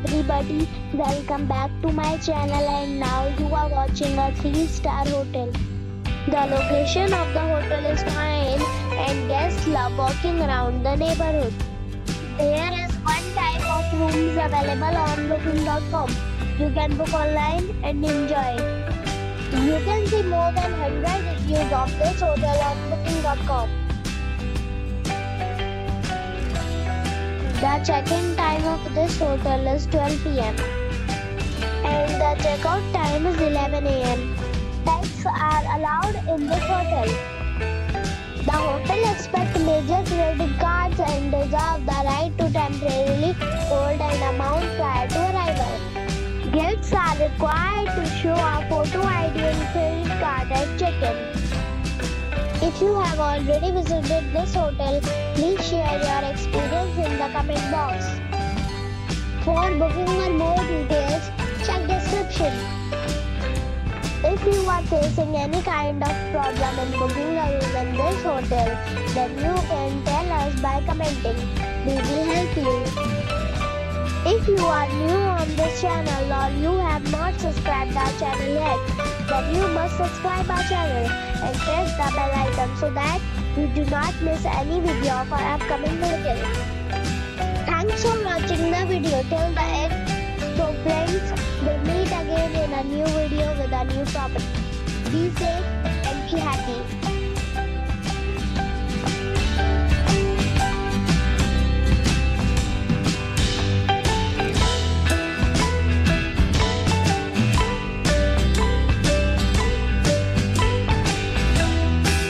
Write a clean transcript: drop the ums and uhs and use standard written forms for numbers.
everybody, welcome back to my channel, and now you are watching a 3-star hotel. The location of the hotel is fine and guests love walking around the neighborhood. There is one type of rooms available on booking.com. You can book online and enjoy. You can see more than 100 reviews of this hotel on booking.com. The check-in time of this hotel is 12 p.m. and the check-out time is 11 a.m. Pets are allowed in this hotel. The hotel accepts major credit cards and reserves the right to temporarily hold an amount prior to arrival. Guests are required to show a photo ID and credit card at check-in. If you have already visited this hotel, please share your experience in the comment box. For booking or more details, check description. If you are facing any kind of problem in booking a room in this hotel, then you can tell us by commenting. We will help you. If you are new on this channel or you have not subscribed our channel yet, then you must subscribe our channel and press the bell icon so that you do not miss any video of our upcoming video. Thanks for watching the video till the end. So friends, we'll meet again in a new video with a new property. Be safe and be happy.